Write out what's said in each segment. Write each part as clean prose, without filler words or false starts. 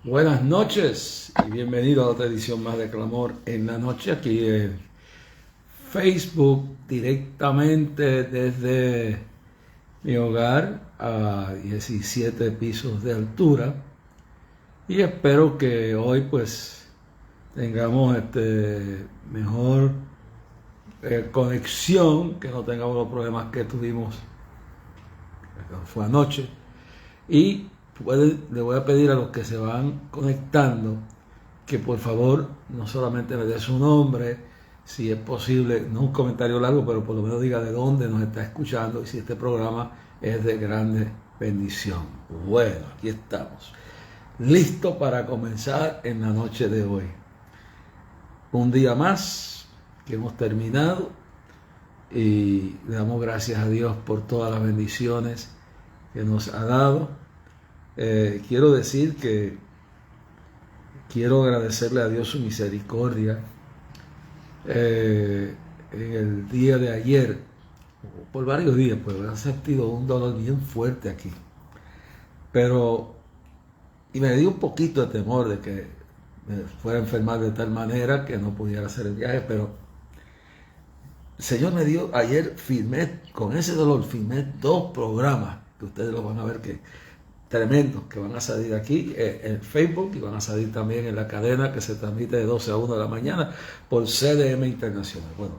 Buenas noches y bienvenido a otra edición más de Clamor en la Noche, aquí en Facebook, directamente desde mi hogar a 17 pisos de altura, y espero que hoy pues tengamos mejor conexión, que no tengamos los problemas que tuvimos, que fue anoche. Y le voy a pedir a los que se van conectando que por favor no solamente me dé su nombre, si es posible, no un comentario largo, pero por lo menos diga de dónde nos está escuchando y si este programa es de grande bendición. Bueno, aquí estamos, listo para comenzar en la noche de hoy. Un día más que hemos terminado y le damos gracias a Dios por todas las bendiciones que nos ha dado. Quiero decir que quiero agradecerle a Dios su misericordia. En el día de ayer, por varios días, pues he sentido un dolor bien fuerte aquí. Y me dio un poquito de temor de que me fuera a enfermar de tal manera que no pudiera hacer el viaje, pero el Señor me dio, ayer con ese dolor, filmé 2 programas, que ustedes lo van a ver que tremendos, que van a salir aquí en Facebook y van a salir también en la cadena que se transmite de 12 a 1 de la mañana por CDM Internacional. Bueno,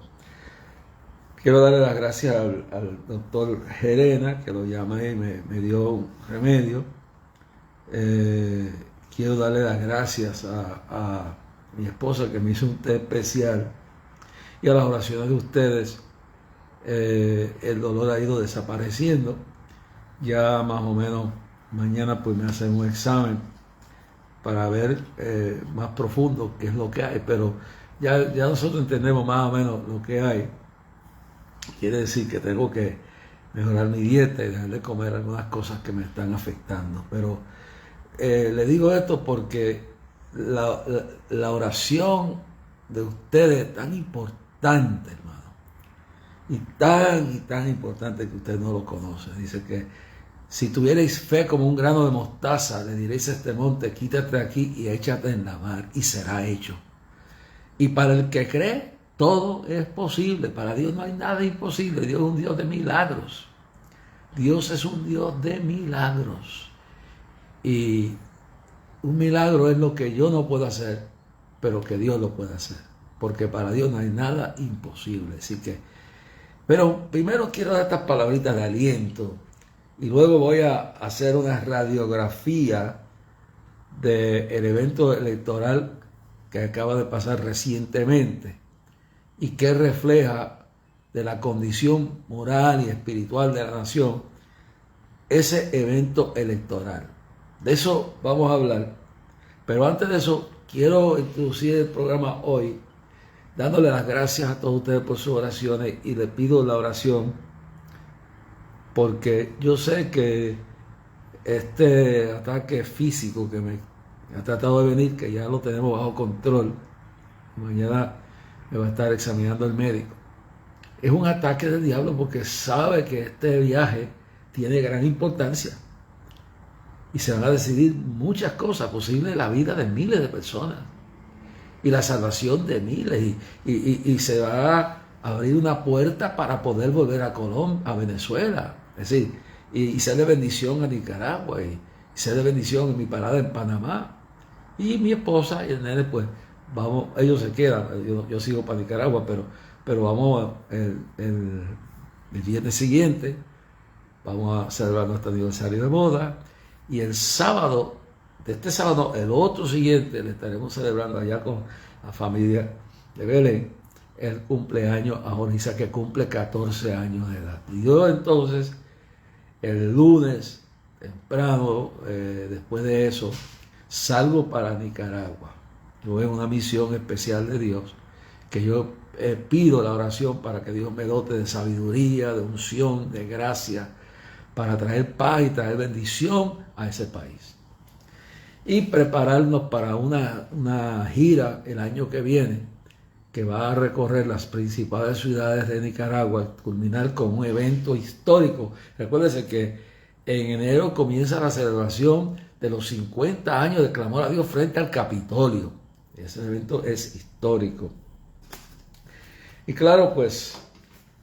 quiero darle las gracias al doctor Gerena, que lo llamé y me dio un remedio. Quiero darle las gracias a mi esposa, que me hizo un té especial, y a las oraciones de ustedes. El dolor ha ido desapareciendo. Ya más o menos mañana pues me hacen un examen para ver más profundo qué es lo que hay, pero ya nosotros entendemos más o menos lo que hay. Quiere decir que tengo que mejorar mi dieta y dejar de comer algunas cosas que me están afectando. Pero le digo esto porque la oración de ustedes es tan importante, hermano, y tan importante que usted no lo conoce. Dice que si tuvierais fe como un grano de mostaza, le diréis a este monte, quítate aquí y échate en la mar, y será hecho. Y para el que cree, todo es posible. Para Dios no hay nada imposible. Dios es un Dios de milagros. Dios es un Dios de milagros. Y un milagro es lo que yo no puedo hacer, pero que Dios lo puede hacer. Porque para Dios no hay nada imposible. Así que, pero primero quiero dar estas palabritas de aliento. Y luego voy a hacer una radiografía del evento electoral que acaba de pasar recientemente y que refleja de la condición moral y espiritual de la nación ese evento electoral. De eso vamos a hablar. Pero antes de eso, quiero introducir el programa hoy dándole las gracias a todos ustedes por sus oraciones, y les pido la oración porque yo sé que este ataque físico que me ha tratado de venir, que ya lo tenemos bajo control, mañana me va a estar examinando el médico, es un ataque del diablo, porque sabe que este viaje tiene gran importancia y se van a decidir muchas cosas, posible la vida de miles de personas y la salvación de miles, y se va a abrir una puerta para poder volver a Colombia, a Venezuela, es decir, y ser de bendición a Nicaragua, y ser de bendición en mi parada en Panamá. Y mi esposa y el nene, pues vamos, ellos se quedan, yo sigo para Nicaragua, pero vamos el viernes siguiente, vamos a celebrar nuestro aniversario de boda, y el sábado, de este sábado, el otro siguiente, le estaremos celebrando allá con la familia de Belén el cumpleaños a Jonisa, que cumple 14 años de edad. Y yo entonces, el lunes temprano, después de eso, salgo para Nicaragua. Yo en una misión especial de Dios, que yo pido la oración para que Dios me dote de sabiduría, de unción, de gracia, para traer paz y traer bendición a ese país. Y prepararnos para una gira el año que viene, que va a recorrer las principales ciudades de Nicaragua, culminar con un evento histórico. Recuérdense que en enero comienza la celebración de los 50 años de clamor a Dios frente al Capitolio. Ese evento es histórico. Y claro, pues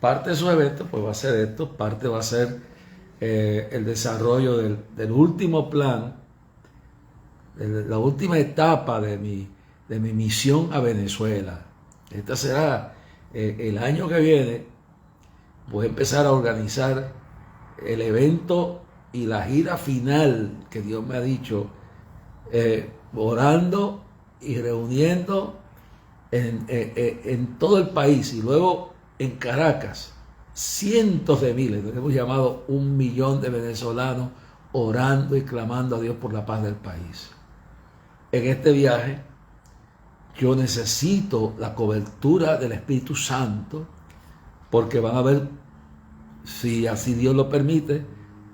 parte de esos eventos pues va a ser esto, parte va a ser el desarrollo del último plan, de la última etapa de mi misión a Venezuela. Este será el año que viene. Voy a empezar a organizar el evento y la gira final que Dios me ha dicho, orando y reuniendo en todo el país, y luego en Caracas, cientos de miles, hemos llamado 1 millón de venezolanos orando y clamando a Dios por la paz del país. En este viaje yo necesito la cobertura del Espíritu Santo, porque van a haber, si así Dios lo permite,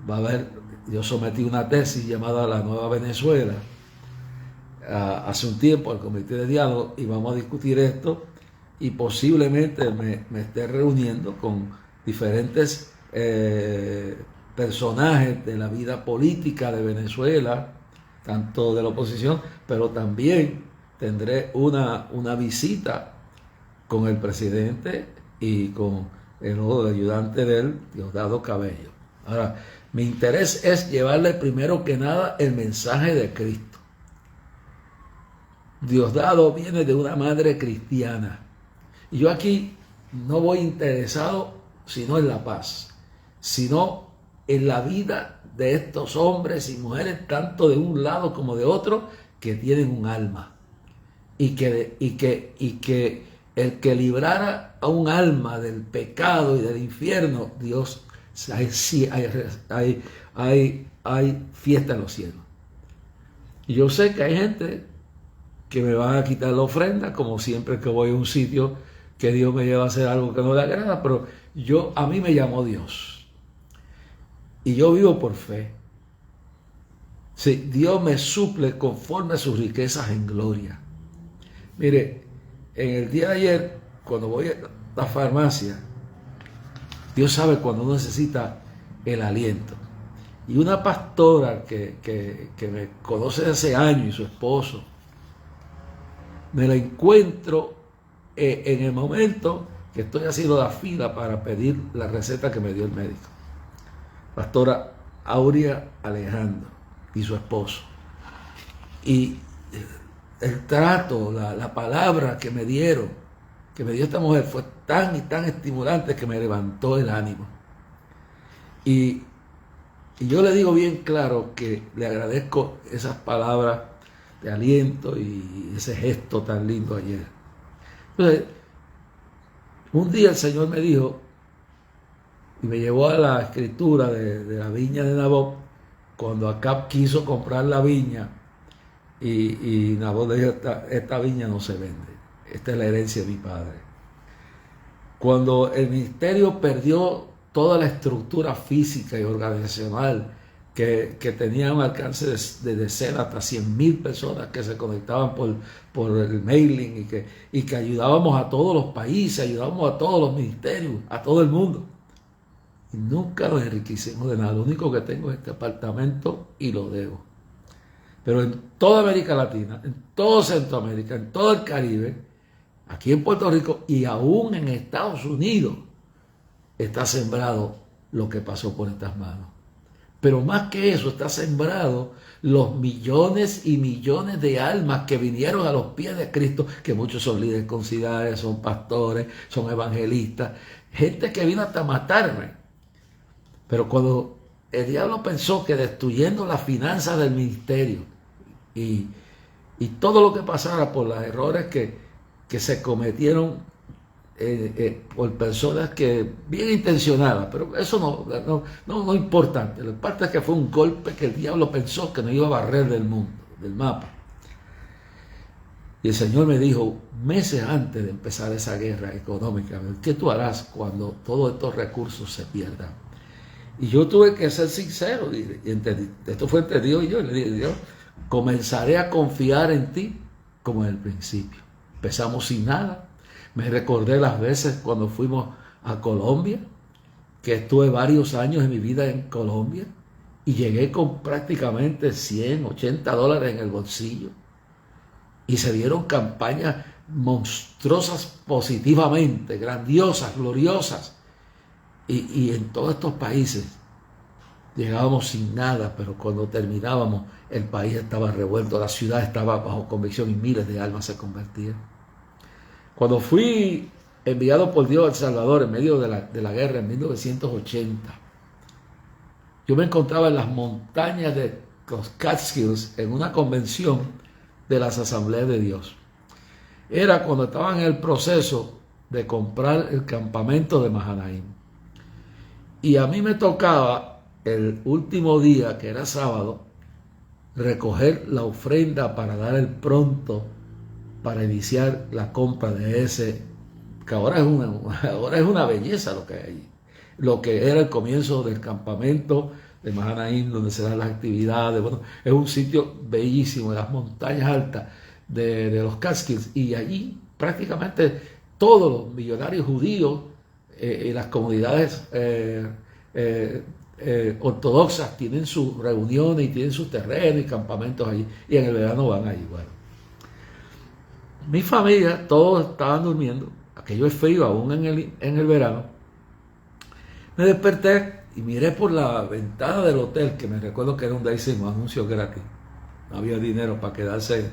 va a haber, yo sometí una tesis llamada La Nueva Venezuela hace un tiempo al Comité de Diálogo, y vamos a discutir esto, y posiblemente me esté reuniendo con diferentes personajes de la vida política de Venezuela, tanto de la oposición, pero también tendré una visita con el presidente y con el ayudante de él, Diosdado Cabello. Ahora, mi interés es llevarle primero que nada el mensaje de Cristo. Diosdado viene de una madre cristiana, y yo aquí no voy interesado sino en la paz, sino en la vida de estos hombres y mujeres, tanto de un lado como de otro, que tienen un alma, y que el que librara a un alma del pecado y del infierno, Dios, hay fiesta en los cielos. Y yo sé que hay gente que me van a quitar la ofrenda, como siempre que voy a un sitio que Dios me lleva a hacer algo que no le agrada, pero a mí me llamó Dios, y yo vivo por fe. Sí, Dios me suple conforme a sus riquezas en gloria. Mire, en el día de ayer, cuando voy a la farmacia, Dios sabe cuando uno necesita el aliento. Y una pastora que me conoce de hace años, y su esposo, me la encuentro en el momento que estoy haciendo la fila para pedir la receta que me dio el médico. Pastora Aurea Alejandro y su esposo. Y el trato, la palabra que me dio esta mujer, fue tan y tan estimulante que me levantó el ánimo. Y yo le digo bien claro que le agradezco esas palabras de aliento y ese gesto tan lindo ayer. Entonces, un día el Señor me dijo, y me llevó a la escritura de la viña de Nabot, cuando Acab quiso comprar la viña, y Nabot le dijo, esta viña no se vende, esta es la herencia de mi padre. Cuando el ministerio perdió toda la estructura física y organizacional que tenía un alcance de decenas hasta 100,000 personas que se conectaban por el mailing, y que ayudábamos a todos los países, ayudábamos a todos los ministerios, a todo el mundo. Y nunca nos enriquecimos de nada. Lo único que tengo es este apartamento y lo debo. Pero en toda América Latina, en todo Centroamérica, en todo el Caribe, aquí en Puerto Rico y aún en Estados Unidos, está sembrado lo que pasó por estas manos. Pero más que eso, está sembrado los millones y millones de almas que vinieron a los pies de Cristo, que muchos son líderes considerados, son pastores, son evangelistas, gente que vino hasta matarme. Pero cuando el diablo pensó que destruyendo las finanzas del ministerio y todo lo que pasara por los errores que se cometieron por personas que bien intencionadas, pero eso no es importante. Lo importante es que fue un golpe que el diablo pensó que nos iba a barrer del mundo, del mapa. Y el Señor me dijo, meses antes de empezar esa guerra económica, ¿qué tú harás cuando todos estos recursos se pierdan? Y yo tuve que ser sincero, y entendí, esto fue entre Dios y yo, y le dije, Dios, comenzaré a confiar en ti como en el principio. Empezamos sin nada. Me recordé las veces cuando fuimos a Colombia, que estuve varios años en mi vida en Colombia, y llegué con prácticamente 100, 80 dólares en el bolsillo. Y se dieron campañas monstruosas positivamente, grandiosas, gloriosas. Y en todos estos países llegábamos sin nada, pero cuando terminábamos el país estaba revuelto, la ciudad estaba bajo convicción y miles de almas se convertían. Cuando fui enviado por Dios a El Salvador en medio de la guerra en 1980, yo me encontraba en las montañas de los Catskills en una convención de las Asambleas de Dios. Era cuando estaban en el proceso de comprar el campamento de Mahanaim. Y a mí me tocaba el último día, que era sábado, recoger la ofrenda para dar el pronto para iniciar la compra de ese, que ahora es una belleza lo que hay allí. Lo que era el comienzo del campamento de Mahanaim, donde se dan las actividades. Bueno, es un sitio bellísimo, en las montañas altas de los Catskills, y allí prácticamente todos los millonarios judíos y las comunidades ortodoxas tienen sus reuniones y tienen sus terrenos y campamentos allí, y en el verano van allí. Bueno, mi familia, todos estaban durmiendo, aquello es frío aún en el verano. Me desperté y miré por la ventana del hotel, que me recuerdo que era donde hicimos anuncios gratis. No había dinero para quedarse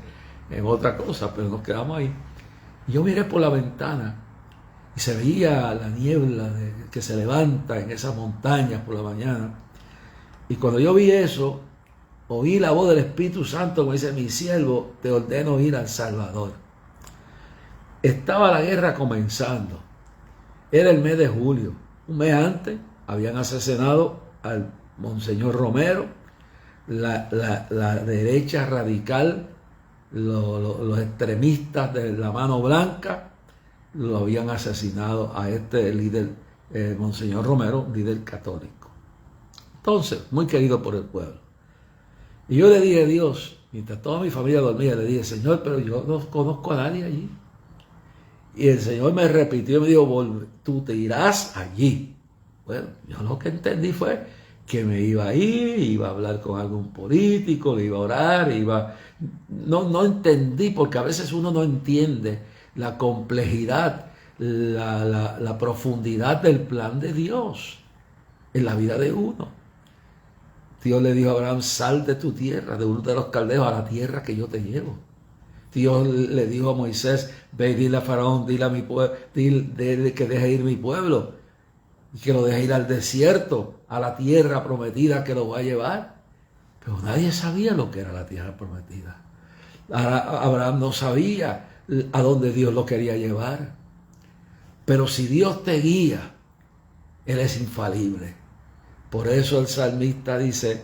en otra cosa, pero nos quedamos ahí. Y yo miré por la ventana y se veía la niebla que se levanta en esas montañas por la mañana. Y cuando yo vi eso, oí la voz del Espíritu Santo que me dice: mi siervo, te ordeno ir al Salvador. Estaba la guerra comenzando. Era el mes de julio. Un mes antes habían asesinado al Monseñor Romero. La derecha radical, los extremistas de la mano blanca, lo habían asesinado a este líder, Monseñor Romero, líder católico. Entonces, muy querido por el pueblo. Y yo le dije a Dios, mientras toda mi familia dormía, le dije: Señor, pero yo no conozco a nadie allí. Y el Señor me repitió y me dijo: tú te irás allí. Bueno, yo lo que entendí fue que me iba a ir, iba a hablar con algún político, le iba a orar, no entendí, porque a veces uno no entiende la complejidad, la profundidad del plan de Dios en la vida de uno. Dios le dijo a Abraham: sal de tu tierra, de Ur de los Caldeos, a la tierra que yo te llevo. Dios le dijo a Moisés: ve y dile a Faraón, dile a mi pueblo, dile que deje ir mi pueblo, y que lo deje ir al desierto, a la tierra prometida que lo va a llevar. Pero nadie sabía lo que era la tierra prometida. Abraham no sabía a dónde Dios lo quería llevar. Pero si Dios te guía, Él es infalible. Por eso el salmista dice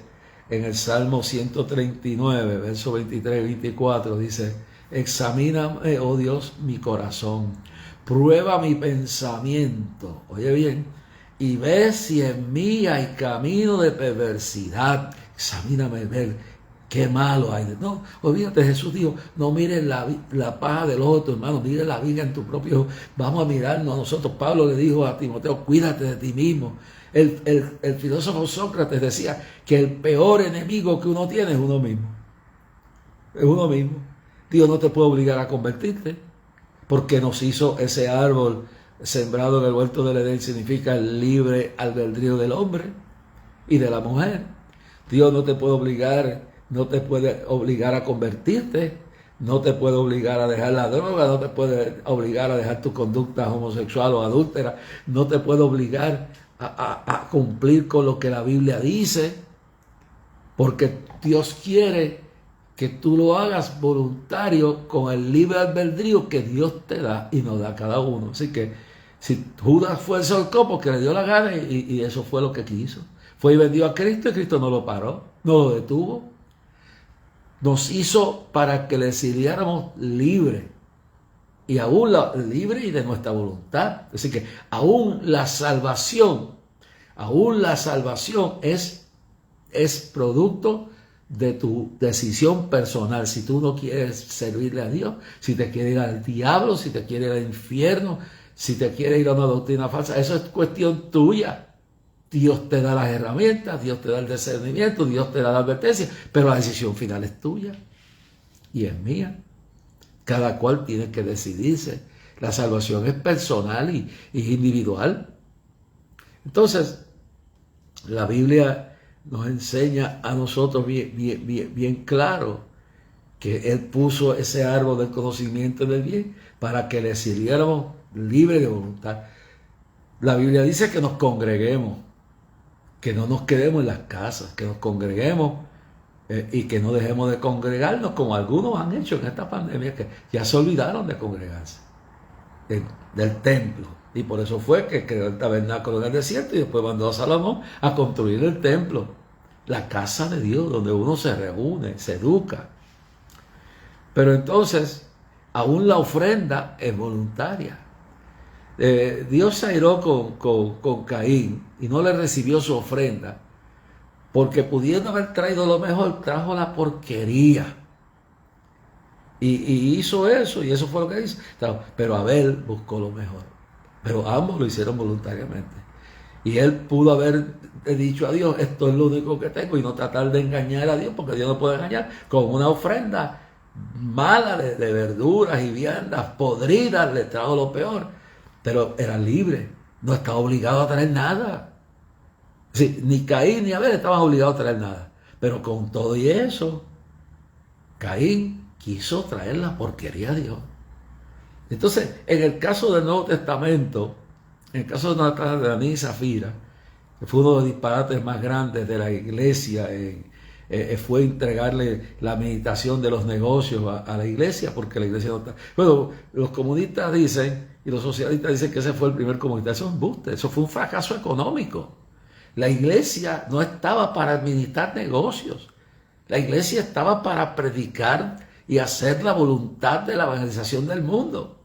en el Salmo 139, versos 23 y 24, dice: examíname, oh Dios, mi corazón, prueba mi pensamiento, oye bien, y ve si en mí hay camino de perversidad. Examíname, ver qué malo hay. No, olvídate, Jesús dijo: no mires la paja del ojo de tu hermano, mire la viga en tu propio ojo. Vamos a mirarnos a nosotros. Pablo le dijo a Timoteo: cuídate de ti mismo. El filósofo Sócrates decía que el peor enemigo que uno tiene es uno mismo. Es uno mismo. Dios no te puede obligar a convertirte, porque nos hizo ese árbol sembrado en el huerto del Edén. Significa el libre albedrío del hombre y de la mujer. Dios no te puede obligar a convertirte, no te puede obligar a dejar la droga, no te puede obligar a dejar tu conducta homosexual o adúltera, no te puede obligar a cumplir con lo que la Biblia dice, porque Dios quiere que tú lo hagas voluntario con el libre albedrío que Dios te da y nos da a cada uno. Así que si Judas fue el solcó porque le dio la gana y eso fue lo que quiso. Fue y vendió a Cristo y Cristo no lo paró, no lo detuvo. Nos hizo para que le exiliáramos libre. Y aún libre y de nuestra voluntad. Así que aún la salvación es producto de tu decisión personal. Si tú no quieres servirle a Dios, si te quieres ir al diablo, si te quieres ir al infierno, si te quieres ir a una doctrina falsa, eso es cuestión tuya. Dios te da las herramientas, Dios te da el discernimiento, Dios te da la advertencia, pero la decisión final es tuya y es mía. Cada cual tiene que decidirse. La salvación es personal y individual. Entonces, la Biblia nos enseña a nosotros bien claro que Él puso ese árbol del conocimiento del bien para que le sirviéramos libre de voluntad. La Biblia dice que nos congreguemos, que no nos quedemos en las casas, que nos congreguemos y que no dejemos de congregarnos como algunos han hecho en esta pandemia, que ya se olvidaron de congregarse del templo. Y por eso fue que creó el tabernáculo en el desierto y después mandó a Salomón a construir el templo, la casa de Dios, donde uno se reúne, se educa. Pero entonces, aún la ofrenda es voluntaria. Dios se airó con Caín y no le recibió su ofrenda, porque pudiendo haber traído lo mejor, trajo la porquería. Y hizo eso, y eso fue lo que hizo. Pero Abel buscó lo mejor. Pero ambos lo hicieron voluntariamente. Y él pudo haber dicho a Dios, esto es lo único que tengo, y no tratar de engañar a Dios, porque Dios no puede engañar, con una ofrenda mala de verduras y viandas podridas, le trajo lo peor. Pero era libre, no estaba obligado a traer nada. Sí, ni Caín ni Abel estaban obligados a traer nada. Pero con todo y eso, Caín quiso traer la porquería a Dios. Entonces, en el caso del Nuevo Testamento, en el caso de Ananías y Zafira, que fue uno de los disparates más grandes de la iglesia, fue entregarle la meditación de los negocios a la iglesia, porque la iglesia no está... Bueno, los comunistas dicen, y los socialistas dicen que ese fue el primer comunista. Eso es embuste, eso fue un fracaso económico. La iglesia no estaba para administrar negocios. La iglesia estaba para predicar y hacer la voluntad de la evangelización del mundo.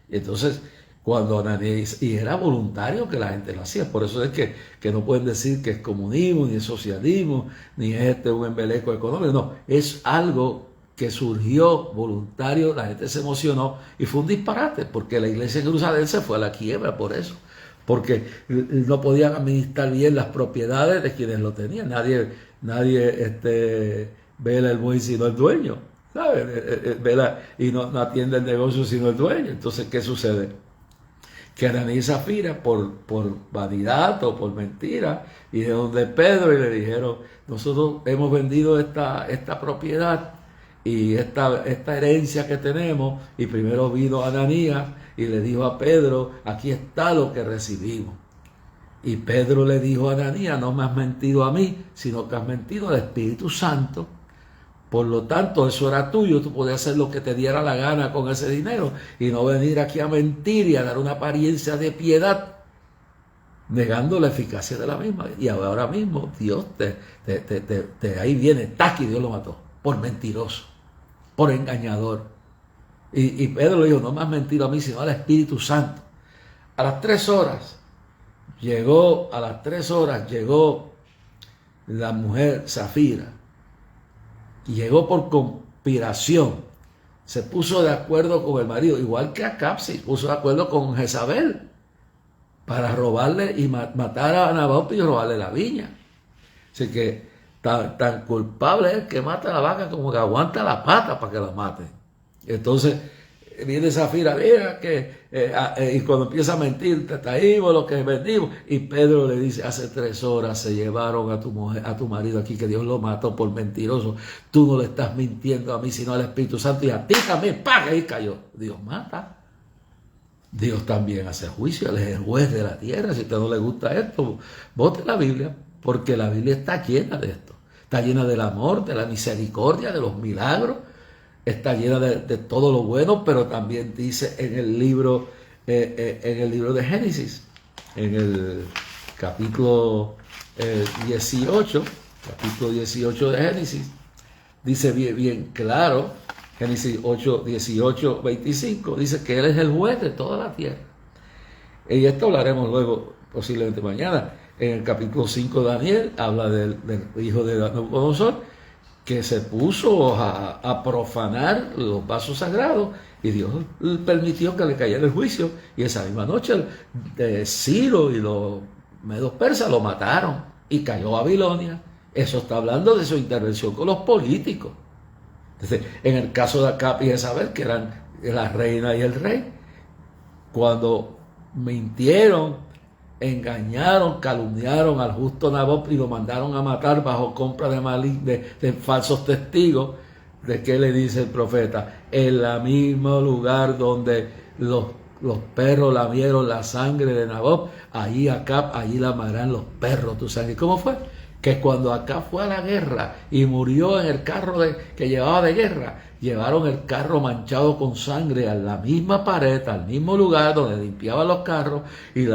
Y entonces, cuando Ananías, y era voluntario que la gente lo hacía, por eso es que no pueden decir que es comunismo, ni es socialismo, ni es un embeleco económico, no, es algo que surgió voluntario, la gente se emocionó y fue un disparate, porque la iglesia de Jerusalén se fue a la quiebra por eso, porque no podían administrar bien las propiedades de quienes lo tenían, nadie vela el buey sino el dueño, ¿sabes? Vela y no atiende el negocio sino el dueño. Entonces, ¿qué sucede? Que Ananías y Zafira, por vanidad o por mentira, y de donde Pedro y le dijeron, nosotros hemos vendido esta propiedad y esta herencia que tenemos, y primero vino Ananías y le dijo a Pedro, aquí está lo que recibimos. Y Pedro le dijo a Ananías, no me has mentido a mí, sino que has mentido al Espíritu Santo. Por lo tanto, eso era tuyo, tú podías hacer lo que te diera la gana con ese dinero y no venir aquí a mentir y a dar una apariencia de piedad, negando la eficacia de la misma. Y ahora mismo Dios ahí viene, tac, y Dios lo mató, por mentiroso, por engañador. Y Pedro le dijo, no me has mentido a mí, sino al Espíritu Santo. A las 3 horas llegó la mujer Zafira, y llegó por conspiración, se puso de acuerdo con el marido, igual que Acab se puso de acuerdo con Jezabel para robarle y matar a Nabot y robarle la viña. Así que tan culpable es el que mata a la vaca como que aguanta la pata para que la maten. Entonces viene Zafira, mira que y cuando empieza a mentir, te traímos lo que vendimos, y Pedro le dice, hace 3 horas se llevaron a tu marido aquí, que Dios lo mató por mentiroso, tú no le estás mintiendo a mí sino al Espíritu Santo, y a ti también, ¡paga! Y cayó. Dios mata, Dios también hace juicio, Él es el juez de la tierra. Si a usted no le gusta esto, vote la Biblia, porque la Biblia está llena de esto, está llena del amor, de la misericordia, de los milagros, está llena de todo lo bueno, pero también dice en el libro de Génesis, en el capítulo 18 de Génesis, dice bien claro, Génesis 8, 18, 25, dice que Él es el juez de toda la tierra. Y esto hablaremos luego, posiblemente mañana. En el capítulo 5 de Daniel, habla del hijo de Nabucodonosor, que se puso a profanar los vasos sagrados, y Dios permitió que le cayera el juicio, y esa misma noche Ciro y los medos persas lo mataron y cayó Babilonia. Eso está hablando de su intervención con los políticos. Entonces, en el caso de Acab y Jezabel, que eran la reina y el rey, cuando mintieron, engañaron, calumniaron al justo Nabot y lo mandaron a matar bajo compra de falsos testigos, ¿de qué le dice el profeta? En el mismo lugar donde los perros lamieron la sangre de Nabot, allí Acab, allí lamarán los perros tu sangre. ¿Y cómo fue? Que cuando Acab fue a la guerra y murió en el carro que llevaba de guerra, llevaron el carro manchado con sangre a la misma pared, al mismo lugar donde limpiaban los carros, y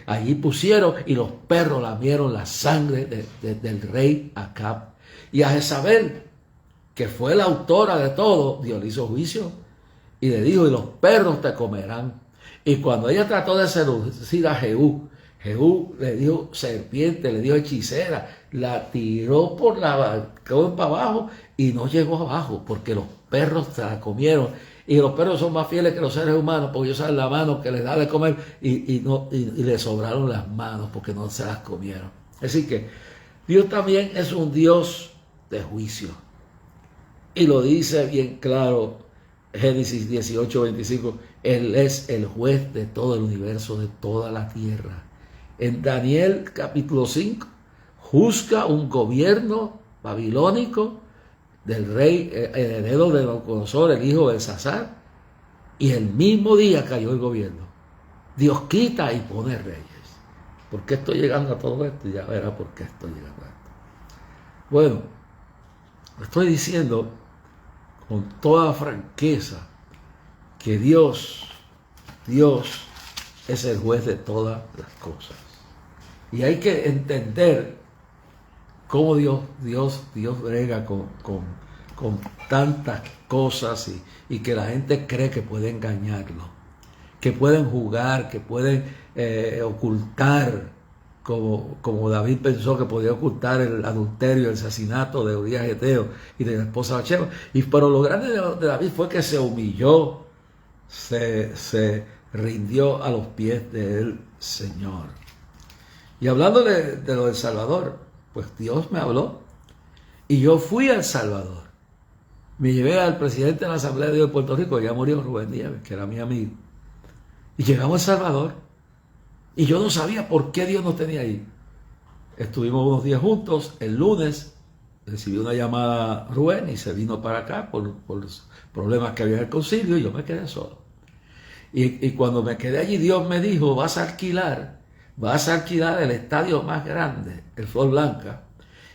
allí pusieron, y los perros lamieron la sangre del rey Acab. Y a Jezabel, que fue la autora de todo, Dios le hizo juicio y le dijo: y los perros te comerán. Y cuando ella trató de seducir a Jehú, Jehú le dio serpiente, le dio hechicera, la tiró quedó para abajo y no llegó abajo porque los perros se la comieron. Y los perros son más fieles que los seres humanos porque ellos saben la mano que les da de comer y le sobraron las manos porque no se las comieron. Así que Dios también es un Dios de juicio. Y lo dice bien claro Génesis 18:25. Él es el juez de todo el universo, de toda la tierra. En Daniel capítulo 5, juzga un gobierno babilónico del rey heredero de Nabucodonosor, el hijo de Belsasar, y el mismo día cayó el gobierno. Dios quita y pone reyes. ¿Por qué estoy llegando a todo esto? Ya verá por qué estoy llegando a esto. Bueno, estoy diciendo con toda franqueza que Dios es el juez de todas las cosas. Y hay que entender cómo Dios brega con tantas cosas y que la gente cree que puede engañarlo, que pueden jugar, que pueden ocultar, como David pensó que podía ocultar el adulterio, el asesinato de Urías Geteo y de la esposa Bathsheba. Pero lo grande de David fue que se humilló, se rindió a los pies del Señor. Y hablando de lo del Salvador, pues Dios me habló y yo fui a El Salvador. Me llevé al presidente de la Asamblea de Dios de Puerto Rico, ya murió, Rubén Nieves, que era mi amigo. Y llegamos a El Salvador y yo no sabía por qué Dios nos tenía ahí. Estuvimos unos días juntos. El lunes recibió una llamada Rubén y se vino para acá por los problemas que había en el concilio y yo me quedé solo. Y cuando me quedé allí, Dios me dijo: vas a alquilar el estadio más grande, el Flor Blanca,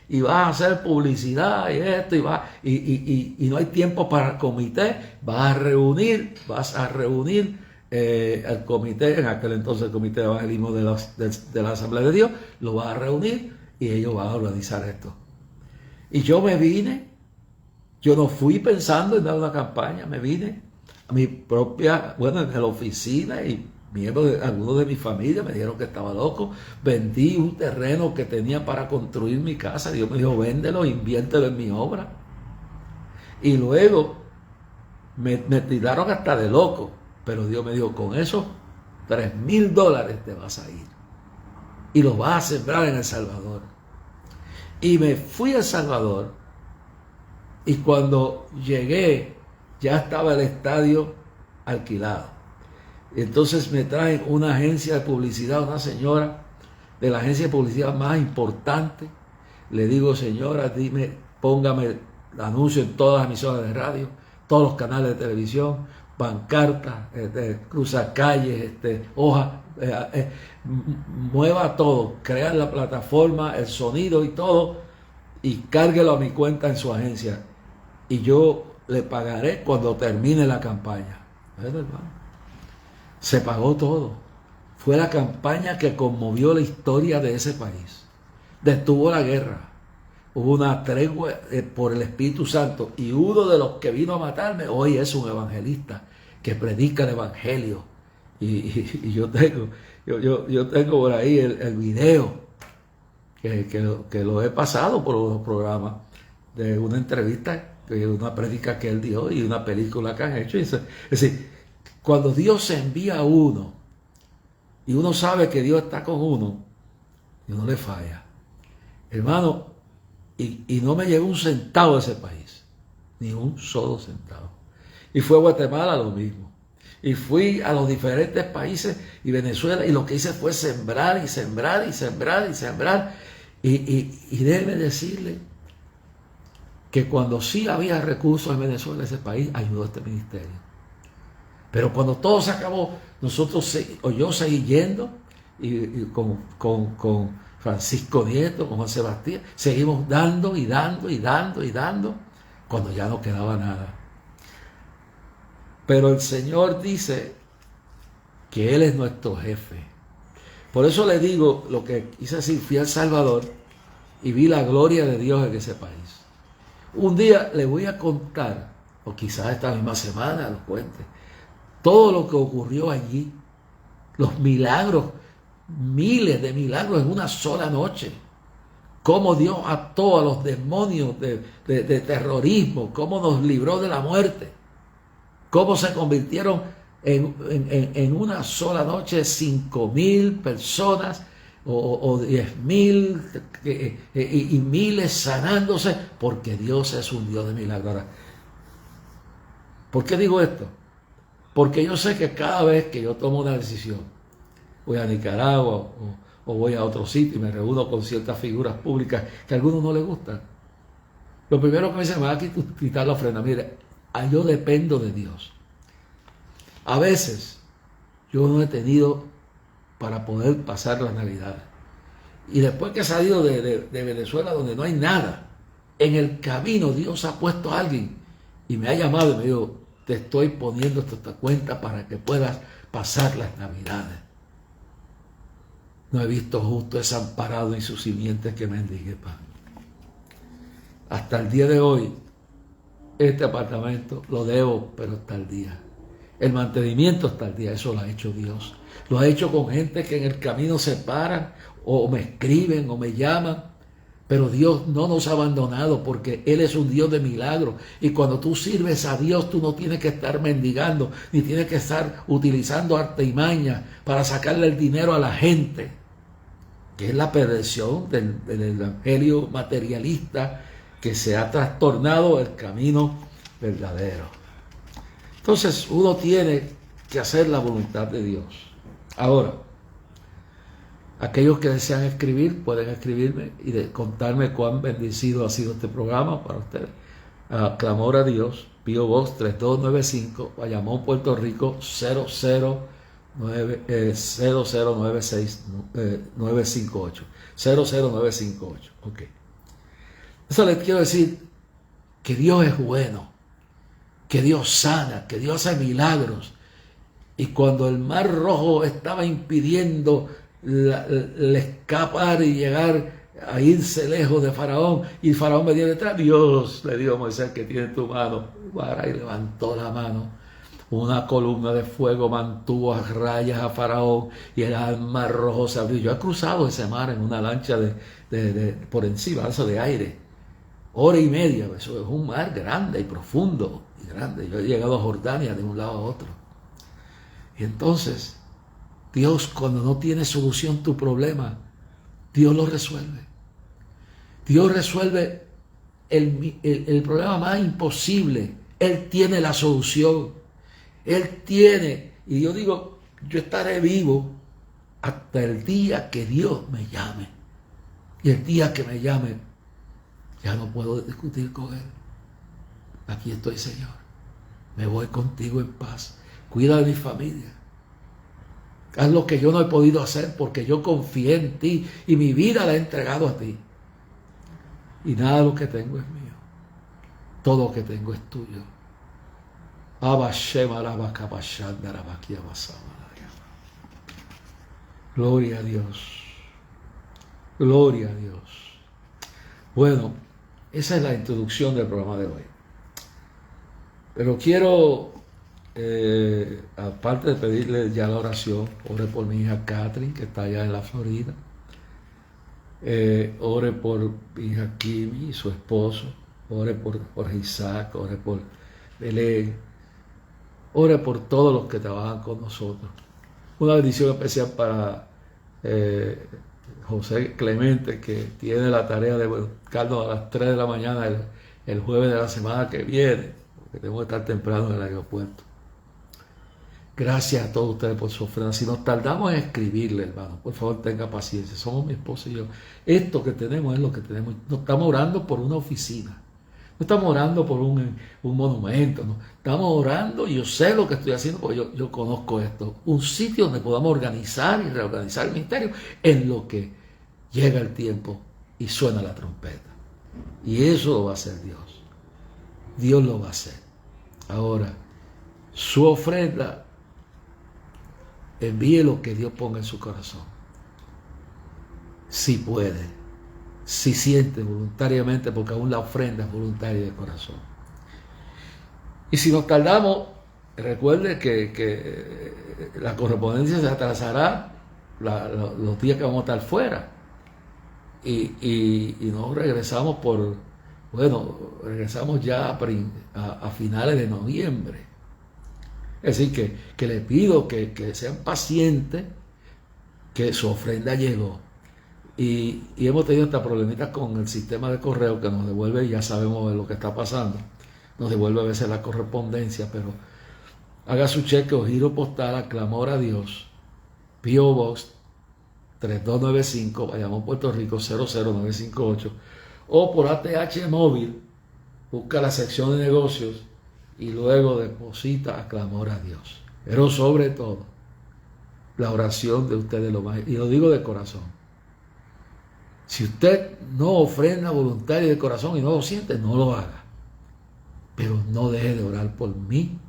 y vas a hacer publicidad y esto, y no hay tiempo para el comité. Vas a reunir al comité, en aquel entonces el Comité de Evangelismo de la Asamblea de Dios, lo vas a reunir y ellos van a organizar esto. Y yo me vine, yo no fui pensando en dar una campaña, me vine a mi propia, en la oficina, y algunos de mi familia me dijeron que estaba loco. Vendí un terreno que tenía para construir mi casa. Dios me dijo: véndelo, inviértelo en mi obra. Y luego me tiraron hasta de loco, pero Dios me dijo: con esos $3,000 te vas a ir y los vas a sembrar en El Salvador. Y me fui a El Salvador, y cuando llegué ya estaba el estadio alquilado. Entonces me traen una agencia de publicidad, una señora de la agencia de publicidad más importante. Le digo: señora, póngame el anuncio en todas las emisoras de radio, todos los canales de televisión, pancartas, cruzacalles, hojas, mueva todo, crea la plataforma, el sonido y todo, y cárguelo a mi cuenta en su agencia. Y yo le pagaré cuando termine la campaña. ¿Verdad, hermano? Se pagó todo. Fue la campaña que conmovió la historia de ese país. Detuvo la guerra. Hubo una tregua por el Espíritu Santo. Y uno de los que vino a matarme hoy es un evangelista que predica el evangelio. Y yo tengo por ahí el video que lo he pasado por los programas, de una entrevista, una prédica que él dio y una película que han hecho. Es decir, cuando Dios se envía a uno y uno sabe que Dios está con uno, Dios no le falla. Hermano, y no me llevé un centavo de ese país, ni un solo centavo. Y fue a Guatemala lo mismo. Y fui a los diferentes países y Venezuela, y lo que hice fue sembrar y sembrar y sembrar y sembrar. Y déjeme decirle que cuando sí había recursos en Venezuela, ese país ayudó a este ministerio. Pero cuando todo se acabó, yo seguí yendo y con Francisco Nieto, con Juan Sebastián, seguimos dando y dando y dando y dando, cuando ya no quedaba nada. Pero el Señor dice que Él es nuestro jefe. Por eso le digo lo que quise decir, fui a El Salvador y vi la gloria de Dios en ese país. Un día le voy a contar, o quizás esta misma semana lo cuente, todo lo que ocurrió allí, los milagros, miles de milagros en una sola noche. Cómo Dios ató a los demonios de terrorismo, cómo nos libró de la muerte, cómo se convirtieron en una sola noche 5,000 personas o 10,000 y miles sanándose, porque Dios es un Dios de milagros. ¿Por qué digo esto? Porque yo sé que cada vez que yo tomo una decisión, voy a Nicaragua o voy a otro sitio y me reúno con ciertas figuras públicas que a algunos no les gustan, lo primero que me dicen, me va a quitar la ofrenda. Mire, yo dependo de Dios. A veces yo no he tenido para poder pasar las Navidades. Y después que he salido de Venezuela, donde no hay nada, en el camino Dios ha puesto a alguien y me ha llamado y me dijo, te estoy poniendo esto a esta cuenta para que puedas pasar las Navidades. No he visto justo desamparado y sus simientes que mendigue pan. Hasta el día de hoy, este apartamento lo debo, pero hasta el día. El mantenimiento hasta el día, eso lo ha hecho Dios. Lo ha hecho con gente que en el camino se paran, o me escriben, o me llaman. Pero Dios no nos ha abandonado porque Él es un Dios de milagros. Y cuando tú sirves a Dios, tú no tienes que estar mendigando, ni tienes que estar utilizando artimañas para sacarle el dinero a la gente, que es la perversión del evangelio materialista que se ha trastornado el camino verdadero. Entonces uno tiene que hacer la voluntad de Dios. Ahora, aquellos que desean escribir, pueden escribirme y contarme cuán bendecido ha sido este programa para ustedes. Clamor a Dios, P.O. Box 3295, Bayamón, Puerto Rico, 00958. 00958. Ok. Eso les quiero decir que Dios es bueno, que Dios sana, que Dios hace milagros. Y cuando el Mar Rojo estaba impidiendo el escapar y llegar a irse lejos de Faraón, y Faraón venía detrás, Dios le dijo a Moisés, que tiene tu mano, y levantó la mano, una columna de fuego mantuvo a rayas a Faraón y el Mar Rojo se abrió. Yo he cruzado ese mar en una lancha por encima, eso de aire, 1 hora y media. Eso es un mar grande y profundo y grande. Yo he llegado a Jordania de un lado a otro. Y entonces Dios, cuando no tiene solución tu problema, Dios lo resuelve. Dios resuelve el problema más imposible. Él tiene la solución. Él tiene, y yo digo, yo estaré vivo hasta el día que Dios me llame. Y el día que me llame, ya no puedo discutir con Él. Aquí estoy, Señor. Me voy contigo en paz. Cuida de mi familia. Haz lo que yo no he podido hacer porque yo confié en ti y mi vida la he entregado a ti. Y nada de lo que tengo es mío. Todo lo que tengo es tuyo. Gloria a Dios. Gloria a Dios. Bueno, esa es la introducción del programa de hoy. Pero quiero, aparte de pedirle ya la oración, ore por mi hija Catherine, que está allá en la Florida. Ore por mi hija Kimi y su esposo. Ore por Jorge Isaac. Ore por Belén. Ore por todos los que trabajan con nosotros. Una bendición especial para José Clemente, que tiene la tarea de buscarnos a las 3 de la mañana el jueves de la semana que viene, porque tengo que estar temprano en el aeropuerto. Gracias a todos ustedes por su ofrenda. Si nos tardamos en escribirle, hermano, por favor tenga paciencia. Somos mi esposo y yo. Esto que tenemos es lo que tenemos. No estamos orando por una oficina. No estamos orando por un monumento. No. Estamos orando, y yo sé lo que estoy haciendo porque yo conozco esto. Un sitio donde podamos organizar y reorganizar el ministerio en lo que llega el tiempo y suena la trompeta. Y eso lo va a hacer Dios. Dios lo va a hacer. Ahora, su ofrenda, envíe lo que Dios ponga en su corazón. Si puede, si siente voluntariamente, porque aún la ofrenda es voluntaria de corazón. Y si nos tardamos, recuerde que la correspondencia se atrasará los días que vamos a estar fuera. Y nos regresamos regresamos ya a finales de noviembre. Es decir, que le pido que sean pacientes, que su ofrenda llegó. Y hemos tenido hasta problemitas con el sistema de correo que nos devuelve, y ya sabemos de lo que está pasando. Nos devuelve a veces la correspondencia, pero haga su cheque o giro postal a Clamor a Dios, P.O. Box 3295, Bayamón, Puerto Rico 00958, o por ATH móvil, busca la sección de negocios y luego deposita a Clamor a Dios. Pero sobre todo, la oración de ustedes lo más, y lo digo de corazón. Si usted no ofrenda voluntario de corazón y no lo siente, no lo haga. Pero no deje de orar por mí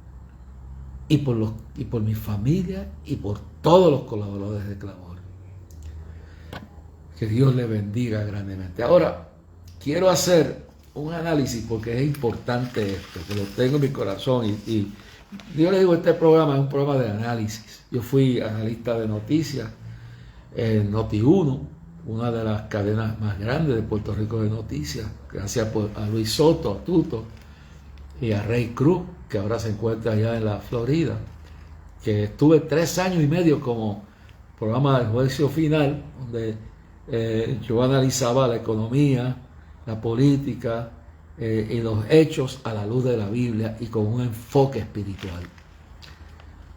y por mi familia y por todos los colaboradores de Clamor. Que Dios le bendiga grandemente. Ahora, quiero hacer un análisis porque es importante esto, que lo tengo en mi corazón. Y yo le digo, este programa es un programa de análisis. Yo fui analista de noticias en Noti1, una de las cadenas más grandes de Puerto Rico de noticias, gracias a Luis Soto, a Tuto y a Rey Cruz, que ahora se encuentra allá en la Florida, que estuve 3 años y medio como programa del juicio final, donde yo analizaba la economía, la política y los hechos a la luz de la Biblia y con un enfoque espiritual.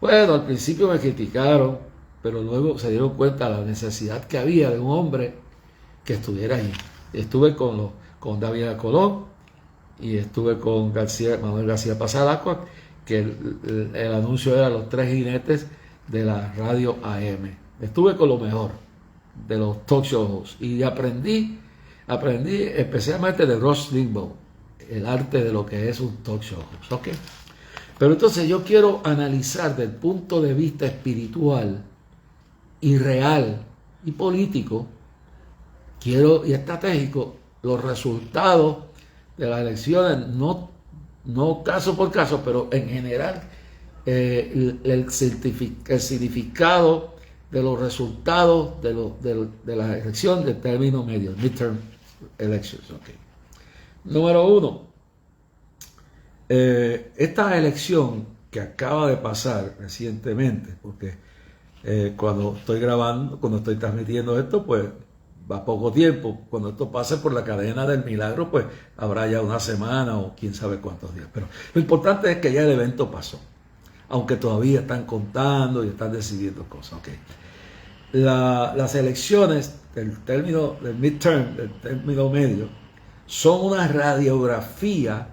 Bueno, al principio me criticaron, pero luego se dieron cuenta de la necesidad que había de un hombre que estuviera ahí. Estuve con David Colón y estuve con Manuel García Pasalacua, que el anuncio era los 3 jinetes de la radio AM. Estuve con lo mejor de los talk shows y aprendí especialmente de Rush Limbaugh, el arte de lo que es un talk show. ¿Okay? Pero entonces yo quiero analizar desde el punto de vista espiritual y real y político, y estratégico, los resultados de las elecciones, no caso por caso, pero en general el significado de los resultados de la elección de término medio, midterm elections. Okay. Número 1, esta elección que acaba de pasar recientemente, porque cuando estoy transmitiendo esto, pues va poco tiempo. Cuando esto pase por la cadena del milagro, pues habrá ya una semana o quién sabe cuántos días. Pero lo importante es que ya el evento pasó, aunque todavía están contando y están decidiendo cosas. Okay. Las elecciones del midterm, del término medio, son una radiografía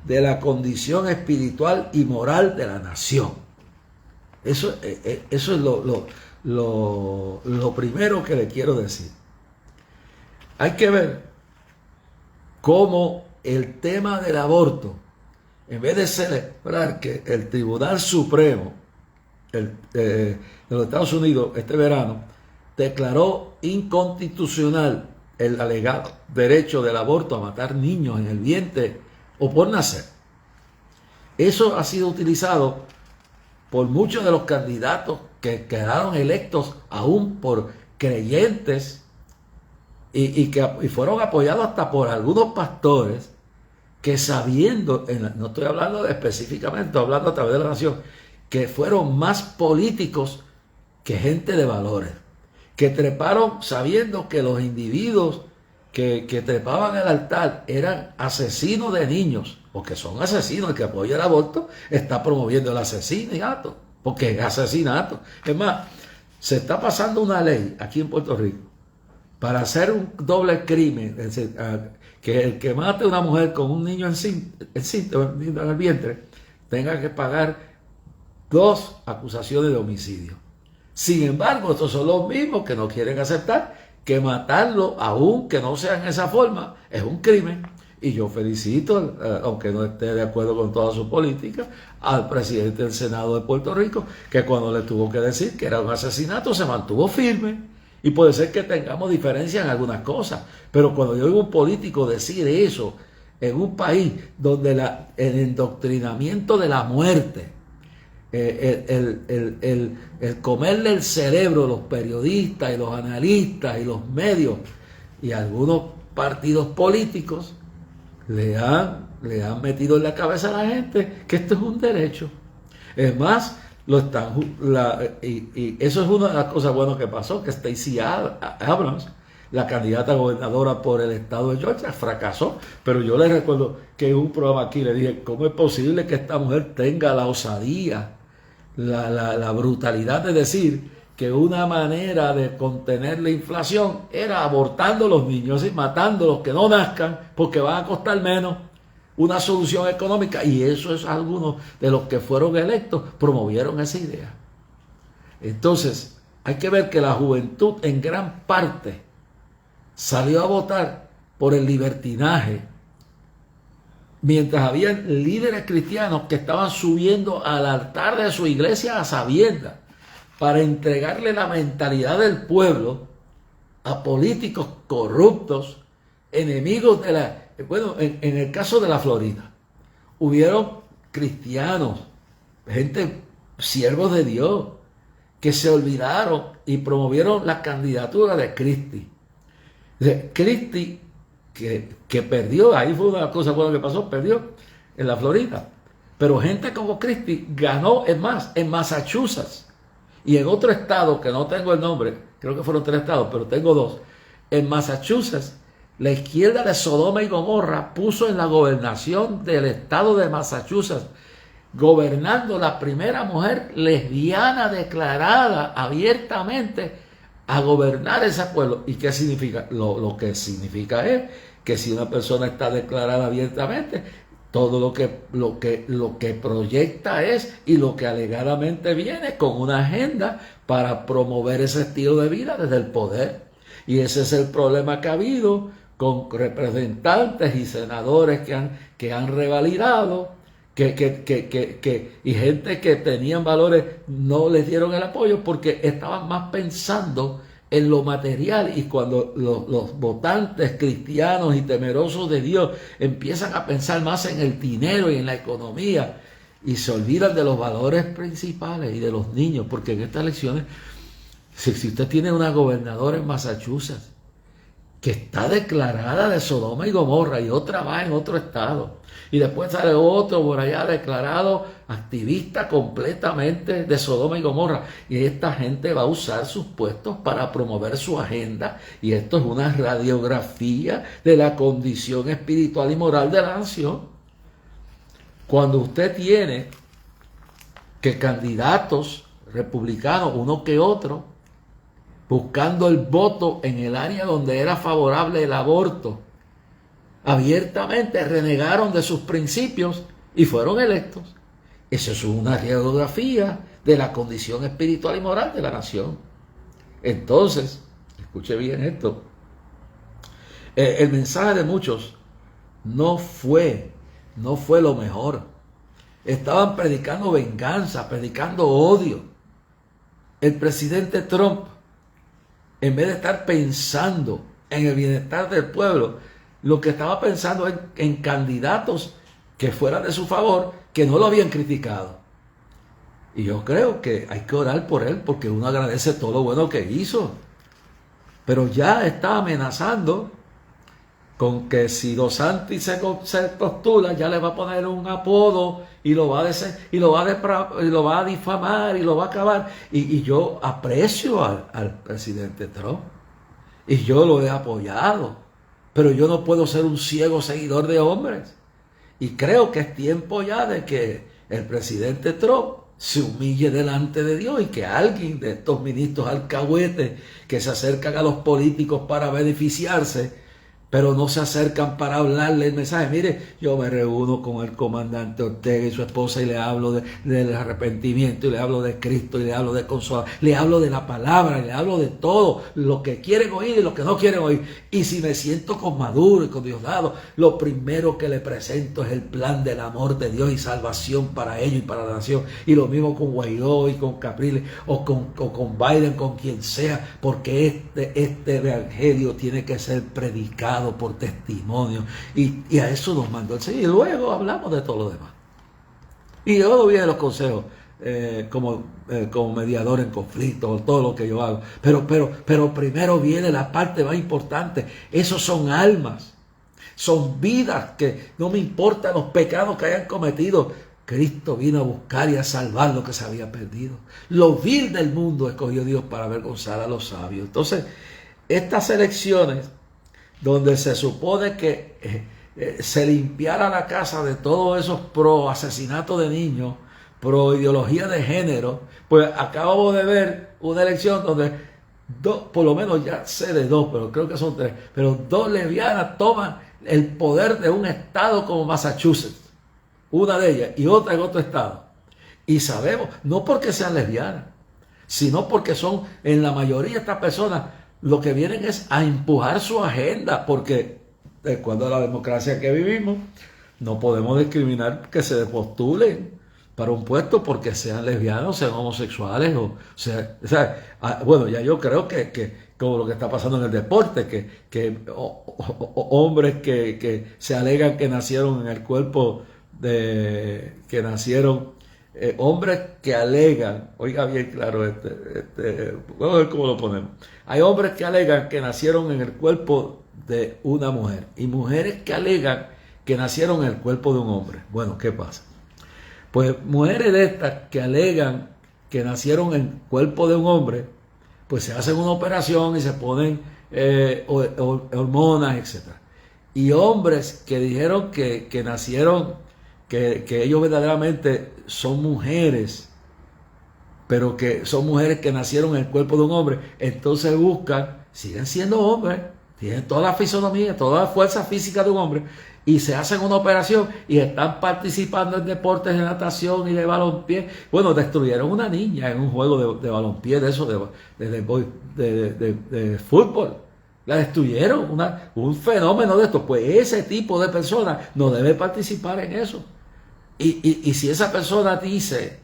de la condición espiritual y moral de la nación. Eso es lo primero que le quiero decir. Hay que ver cómo el tema del aborto, en vez de celebrar que el Tribunal Supremo de los Estados Unidos este verano declaró inconstitucional el alegado derecho del aborto a matar niños en el vientre o por nacer. Eso ha sido utilizado por muchos de los candidatos que quedaron electos aún por creyentes y fueron apoyados hasta por algunos pastores que sabiendo, no estoy hablando específicamente, estoy hablando a través de la nación, que fueron más políticos que gente de valores, que treparon sabiendo que los individuos que trepaban el altar eran asesinos de niños, porque son asesinos. El que apoya el aborto está promoviendo el asesinato, porque es asesinato. Es más, se está pasando una ley aquí en Puerto Rico para hacer un doble crimen, es decir, que el que mate a una mujer con un niño en el vientre tenga que pagar 2 acusaciones de homicidio. Sin embargo, estos son los mismos que no quieren aceptar que matarlo, aun que no sea en esa forma, es un crimen. Y yo felicito, aunque no esté de acuerdo con toda su política, al presidente del Senado de Puerto Rico, que cuando le tuvo que decir que era un asesinato, se mantuvo firme. Y puede ser que tengamos diferencias en algunas cosas, pero cuando yo oigo un político decir eso en un país donde el endoctrinamiento de la muerte, el comerle el cerebro a los periodistas y los analistas y los medios y algunos partidos políticos le han metido en la cabeza a la gente que esto es un derecho. Es más, y eso es una de las cosas buenas que pasó, que Stacey Abrams, la candidata a gobernadora por el estado de Georgia, fracasó. Pero yo le recuerdo que en un programa aquí le dije, ¿cómo es posible que esta mujer tenga la osadía, la brutalidad de decir que una manera de contener la inflación era abortando a los niños y matando a los que no nazcan porque van a costar menos? Una solución económica, y eso es algunos de los que fueron electos promovieron esa idea. Entonces hay que ver que la juventud en gran parte salió a votar por el libertinaje, mientras había líderes cristianos que estaban subiendo al altar de su iglesia a sabiendas para entregarle la mentalidad del pueblo a políticos corruptos, enemigos de la... Bueno, en el caso de la Florida, hubieron cristianos, gente, siervos de Dios, que se olvidaron y promovieron la candidatura de Christie. Christie, que perdió, ahí fue una cosa buena que pasó, perdió en la Florida. Pero gente como Christie ganó, es más, en Massachusetts y en otro estado que no tengo el nombre, creo que fueron 3 estados, pero tengo 2. En Massachusetts, la izquierda de Sodoma y Gomorra puso en la gobernación del estado de Massachusetts, gobernando la primera mujer lesbiana declarada abiertamente a gobernar ese pueblo. ¿Y qué significa? Lo que significa es que si una persona está declarada abiertamente, todo lo que proyecta es, y lo que alegadamente viene con una agenda para promover ese estilo de vida desde el poder. Y ese es el problema que ha habido con representantes y senadores que han revalidado, y gente que tenían valores no les dieron el apoyo porque estaban más pensando en lo material. Y cuando los votantes cristianos y temerosos de Dios empiezan a pensar más en el dinero y en la economía y se olvidan de los valores principales y de los niños, porque en estas elecciones, si usted tiene una gobernadora en Massachusetts que está declarada de Sodoma y Gomorra y otra va en otro estado, y después sale otro por allá declarado activista completamente de Sodoma y Gomorra, y esta gente va a usar sus puestos para promover su agenda, y esto es una radiografía de la condición espiritual y moral de la nación. Cuando usted tiene que candidatos republicanos, uno que otro, buscando el voto en el área donde era favorable el aborto, abiertamente renegaron de sus principios y fueron electos. Eso es una radiografía de la condición espiritual y moral de la nación. Entonces, escuche bien esto, el mensaje de muchos no fue lo mejor. Estaban predicando venganza, predicando odio. El presidente Trump, en vez de estar pensando en el bienestar del pueblo, lo que estaba pensando es en candidatos que fueran de su favor, que no lo habían criticado. Y yo creo que hay que orar por él, porque uno agradece todo lo bueno que hizo. Pero ya está amenazando con que si Dos Santis se postula, ya le va a poner un apodo y lo va a difamar y lo va a acabar. Y yo aprecio al presidente Trump y yo lo he apoyado, pero yo no puedo ser un ciego seguidor de hombres. Y creo que es tiempo ya de que el presidente Trump se humille delante de Dios y que alguien de estos ministros alcahuetes que se acercan a los políticos para beneficiarse, pero no se acercan para hablarle el mensaje. Mire, yo me reúno con el comandante Ortega y su esposa y le hablo del arrepentimiento, y le hablo de Cristo, y le hablo de consuelo, le hablo de la palabra, y le hablo de todo, lo que quieren oír y lo que no quieren oír. Y si me siento con Maduro y con Diosdado, lo primero que le presento es el plan del amor de Dios y salvación para ellos y para la nación. Y lo mismo con Guaidó y con Capriles, o con Biden, con quien sea, porque este evangelio tiene que ser predicado por testimonio, y a eso nos mandó el Señor, y luego hablamos de todo lo demás, y luego vienen los consejos como mediador en conflictos, todo lo que yo hago, pero primero viene la parte más importante. Esos son almas, son vidas, que no me importan los pecados que hayan cometido. Cristo vino a buscar y a salvar lo que se había perdido. Lo vil del mundo escogió Dios para avergonzar a los sabios. Entonces, estas elecciones, donde se supone que se limpiara la casa de todos esos pro asesinato de niños, pro ideología de género, pues acabamos de ver una elección donde por lo menos ya sé de dos, pero creo que son tres, pero dos lesbianas toman el poder de un estado como Massachusetts, una de ellas, y otra en otro estado. Y sabemos, no porque sean lesbianas, sino porque son, en la mayoría de estas personas, lo que vienen es a empujar su agenda, porque cuando la democracia que vivimos, no podemos discriminar que se postulen para un puesto porque sean lesbianos, sean homosexuales, bueno, ya yo creo que como lo que está pasando en el deporte, que hombres que se alegan que nacieron en el cuerpo hombres que alegan, oiga bien claro, vamos a ver cómo lo ponemos. Hay hombres que alegan que nacieron en el cuerpo de una mujer y mujeres que alegan que nacieron en el cuerpo de un hombre. Bueno, ¿qué pasa? Pues mujeres de estas que alegan que nacieron en el cuerpo de un hombre, pues se hacen una operación y se ponen hormonas, etc. Y hombres que dijeron que nacieron, que ellos verdaderamente son mujeres, pero que son mujeres que nacieron en el cuerpo de un hombre, entonces siguen siendo hombres, tienen toda la fisonomía, toda la fuerza física de un hombre, y se hacen una operación y están participando en deportes de natación y de balompié. Bueno, destruyeron una niña en un juego de balompié, de fútbol. La destruyeron, un fenómeno de esto. Pues ese tipo de personas no debe participar en eso. Y si esa persona dice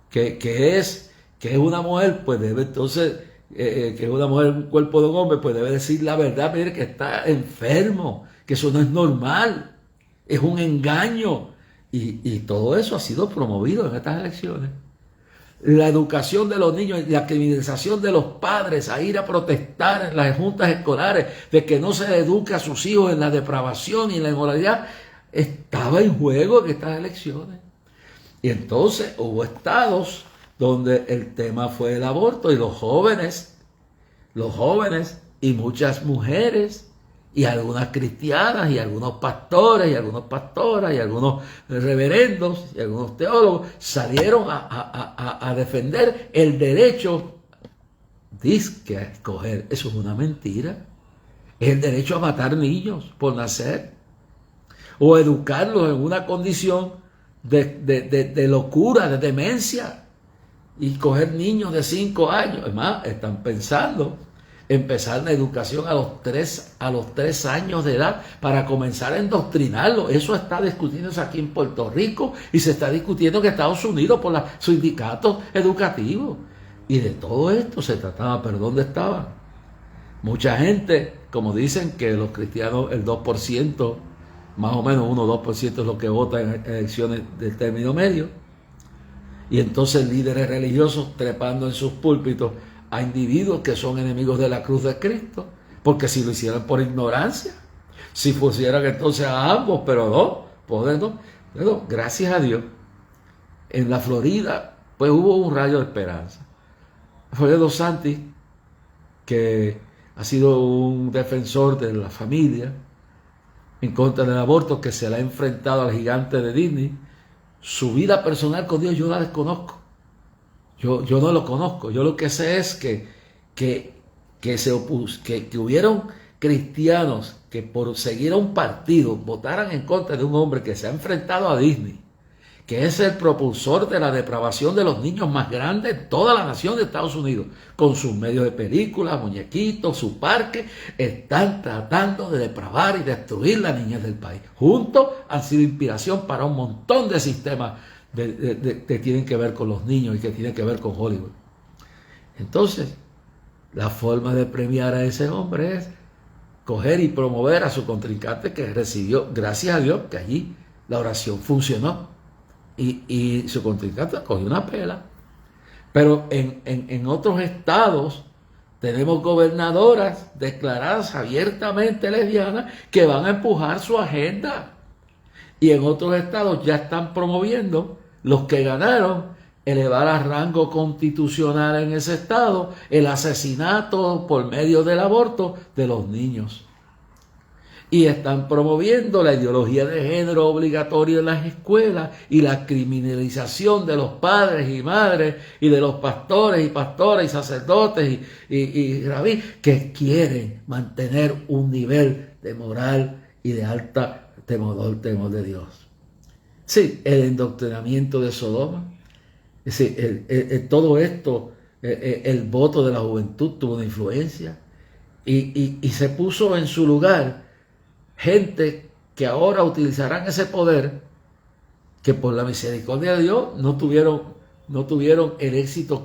que es una mujer, pues debe entonces, que es una mujer en un cuerpo de un hombre, pues debe decir la verdad, mire, que está enfermo, que eso no es normal, es un engaño. Y todo eso ha sido promovido en estas elecciones. La educación de los niños y la criminalización de los padres a ir a protestar en las juntas escolares de que no se eduque a sus hijos en la depravación y en la inmoralidad, estaba en juego en estas elecciones. Y entonces hubo estados donde el tema fue el aborto, y los jóvenes y muchas mujeres y algunas cristianas y algunos pastores y algunas pastoras y algunos reverendos y algunos teólogos salieron a defender el derecho a escoger. Eso es una mentira. Es el derecho a matar niños por nacer, o educarlos en una condición de locura, de demencia, y coger niños de 5 años. Además, están pensando empezar la educación a los 3 años de edad para comenzar a endoctrinarlos. Eso está discutiéndose aquí en Puerto Rico y se está discutiendo en Estados Unidos por los sindicatos educativos. Y de todo esto se trataba. ¿Pero dónde estaban? Mucha gente, como dicen que los cristianos, el 2%, más o menos 1 o 2% es lo que vota en elecciones del término medio. Y entonces líderes religiosos trepando en sus púlpitos a individuos que son enemigos de la cruz de Cristo, porque si lo hicieran por ignorancia, si pusieran entonces a ambos, pero no, podemos. Bueno, gracias a Dios, en la Florida, pues hubo un rayo de esperanza. Fue DeSantis, que ha sido un defensor de la familia en contra del aborto, que se le ha enfrentado al gigante de Disney. Su vida personal con Dios yo la desconozco. Yo no lo conozco. Yo lo que sé es que hubieron cristianos que por seguir a un partido votaran en contra de un hombre que se ha enfrentado a Disney, que es el propulsor de la depravación de los niños más grandes de toda la nación de Estados Unidos, con sus medios de películas, muñequitos, su parque, están tratando de depravar y destruir la niñez del país. Juntos han sido inspiración para un montón de sistemas que tienen que ver con los niños y que tienen que ver con Hollywood. Entonces, la forma de premiar a ese hombre es coger y promover a su contrincante, que recibió, gracias a Dios, que allí la oración funcionó. Y su contrincante cogió una pela. Pero en otros estados tenemos gobernadoras declaradas abiertamente lesbianas que van a empujar su agenda. Y en otros estados ya están promoviendo, los que ganaron, elevar a rango constitucional en ese estado el asesinato por medio del aborto de los niños. Y están promoviendo la ideología de género obligatoria en las escuelas y la criminalización de los padres y madres y de los pastores y pastoras y sacerdotes y rabí que quieren mantener un nivel de moral y de alta temor de Dios. Sí, el endoctrinamiento de Sodoma. Sí, todo esto, el voto de la juventud tuvo una influencia y se puso en su lugar gente que ahora utilizarán ese poder, que por la misericordia de Dios no tuvieron el éxito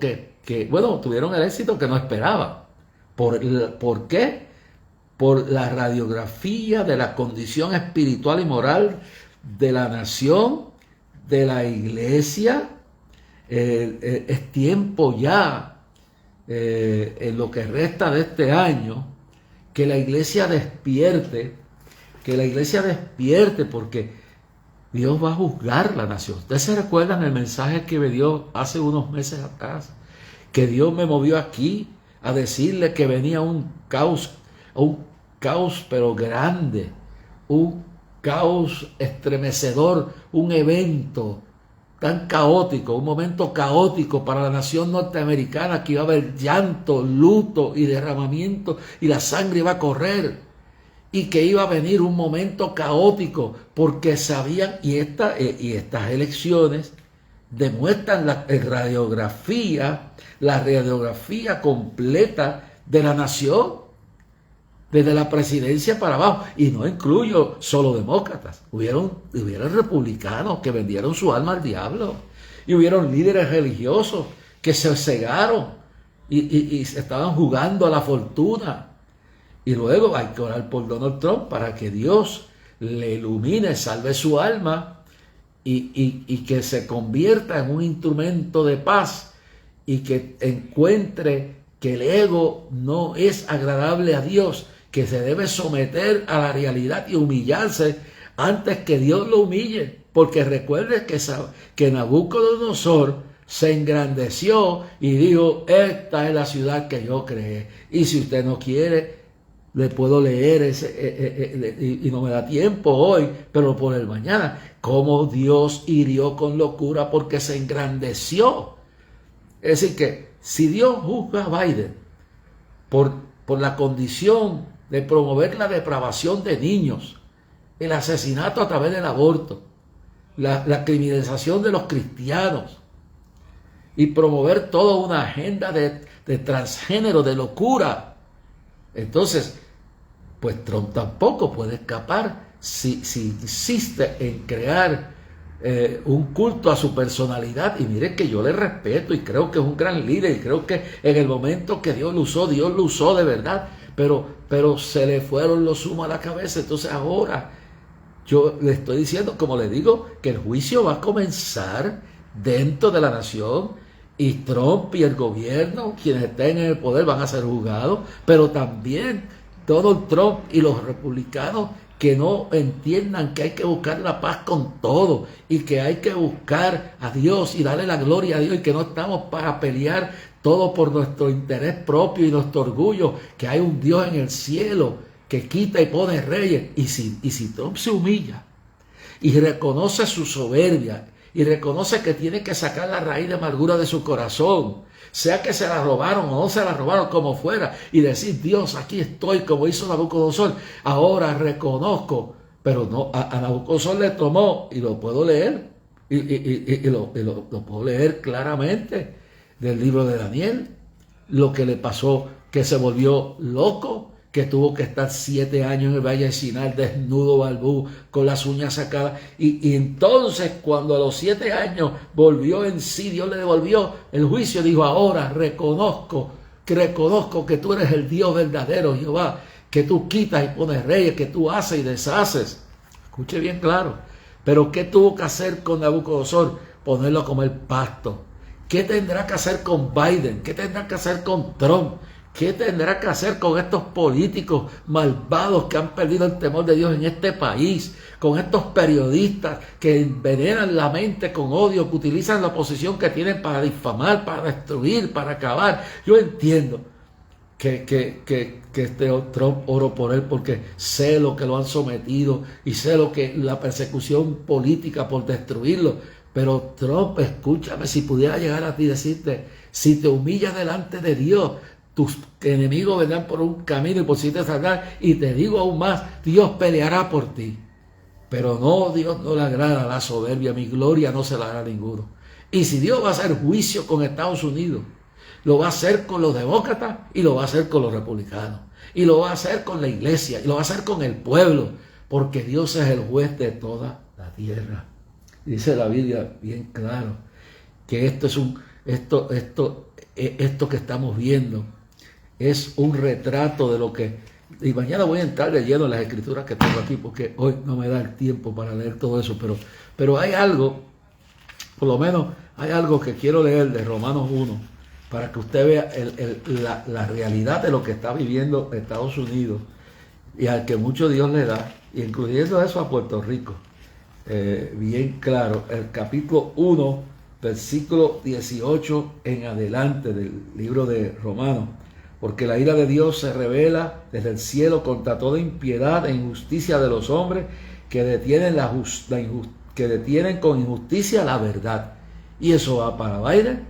tuvieron el éxito que no esperaban. ¿Por qué? Por la radiografía de la condición espiritual y moral de la nación, de la iglesia. Es tiempo ya, en lo que resta de este año, que la iglesia despierte, porque Dios va a juzgar la nación. Ustedes se recuerdan el mensaje que me dio hace unos meses atrás, que Dios me movió aquí a decirle que venía un caos pero grande, un caos estremecedor, un evento tan caótico, un momento caótico para la nación norteamericana, que iba a haber llanto, luto y derramamiento, y la sangre iba a correr, y que iba a venir un momento caótico, porque sabían, y estas elecciones demuestran la radiografía completa de la nación, desde la presidencia para abajo, y no incluyo solo demócratas. Hubieron republicanos que vendieron su alma al diablo, y hubieron líderes religiosos que se cegaron y se estaban jugando a la fortuna. Y luego hay que orar por Donald Trump para que Dios le ilumine, salve su alma y que se convierta en un instrumento de paz, y que encuentre que el ego no es agradable a Dios, que se debe someter a la realidad y humillarse antes que Dios lo humille. Porque recuerde que Nabucodonosor se engrandeció y dijo: esta es la ciudad que yo creé. Y si usted no quiere, le puedo leer y no me da tiempo hoy, pero por el mañana, cómo Dios hirió con locura porque se engrandeció. Es decir, que si Dios juzga a Biden por la condición de promover la depravación de niños, el asesinato a través del aborto, la criminalización de los cristianos, y promover toda una agenda de transgénero, de locura, entonces, pues Trump tampoco puede escapar si insiste en crear un culto a su personalidad. Y mire que yo le respeto y creo que es un gran líder, y creo que en el momento que Dios lo usó de verdad, pero se le fueron los humos a la cabeza. Entonces ahora yo le estoy diciendo, como le digo, que el juicio va a comenzar dentro de la nación, y Trump y el gobierno, quienes estén en el poder, van a ser juzgados, pero también Donald Trump y los republicanos que no entiendan que hay que buscar la paz con todo y que hay que buscar a Dios y darle la gloria a Dios y que no estamos para pelear todo por nuestro interés propio y nuestro orgullo, que hay un Dios en el cielo que quita y pone reyes. Y si Trump se humilla y reconoce su soberbia y reconoce que tiene que sacar la raíz de amargura de su corazón, sea que se la robaron o no se la robaron, como fuera, y decir: Dios, aquí estoy, como hizo Nabucodonosor, ahora reconozco. Pero no, a Nabucodonosor le tomó, y lo puedo leer, y lo puedo leer claramente del libro de Daniel, lo que le pasó, que se volvió loco, que tuvo que estar 7 años en el valle de Sinar, desnudo, balbú, con las uñas sacadas, y entonces cuando a los 7 años volvió en sí, Dios le devolvió el juicio, dijo: ahora reconozco que tú eres el Dios verdadero, Jehová, que tú quitas y pones reyes, que tú haces y deshaces. Escuche bien claro. Pero ¿qué tuvo que hacer con Nabucodonosor? Ponerlo a comer pasto. ¿Qué tendrá que hacer con Biden? ¿Qué tendrá que hacer con Trump? ¿Qué tendrá que hacer con estos políticos malvados que han perdido el temor de Dios en este país? Con estos periodistas que envenenan la mente con odio, que utilizan la posición que tienen para difamar, para destruir, para acabar. Yo entiendo que Trump, oro por él porque sé lo que lo han sometido y sé lo que la persecución política por destruirlo. Pero Trump, escúchame, si pudiera llegar a ti y decirte: si te humillas delante de Dios, tus enemigos vendrán por un camino y por si te saldrán, y te digo aún más, Dios peleará por ti. Pero no, Dios no le agrada la soberbia, mi gloria no se la hará a ninguno. Y si Dios va a hacer juicio con Estados Unidos, lo va a hacer con los demócratas y lo va a hacer con los republicanos. Y lo va a hacer con la iglesia y lo va a hacer con el pueblo, porque Dios es el juez de toda la tierra. Dice la Biblia bien claro que esto que estamos viendo es un retrato de lo que... Y mañana voy a entrar de lleno en las escrituras que tengo aquí, porque hoy no me da el tiempo para leer todo eso, pero hay algo, por lo menos hay algo que quiero leer de Romanos 1, para que usted vea la realidad de lo que está viviendo Estados Unidos y al que mucho Dios le da, incluyendo eso a Puerto Rico. Bien claro, el capítulo 1, versículo 18 en adelante del libro de Romanos. Porque la ira de Dios se revela desde el cielo contra toda impiedad e injusticia de los hombres que detienen, que detienen con injusticia la verdad. Y eso va para Biden,